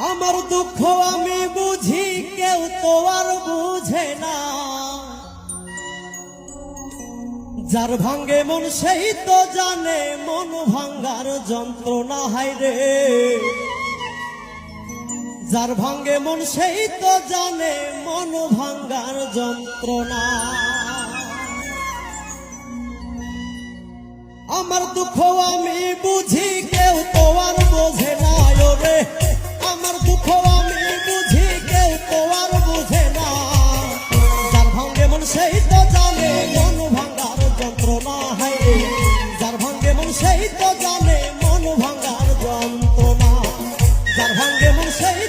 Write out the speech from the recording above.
আমার দুঃখ আমি বুঝি কেউ তো আর বুঝে না, যার ভাঙ্গে মন সেই তো জানে মন ভাঙ্গার যন্ত্রণা। হায় রে, যার ভাঙ্গে মন সেই তো জানে মন ভাঙ্গার যন্ত্রণা। আমার দুঃখ আমি বুঝি কেউ তো আর বোঝে না রে, আমার দুঃখ আমি বুঝি কেউ তো আর বুঝে না, যার ভাঙ্গে মন সেই তো জানে মন ভাঙ্গার যন্ত্রণা। হায় রে, যার ভাঙ্গে মন সেই তো জানে মন ভাঙ্গার যন্ত্রণা, যার ভাঙ্গে মন সেই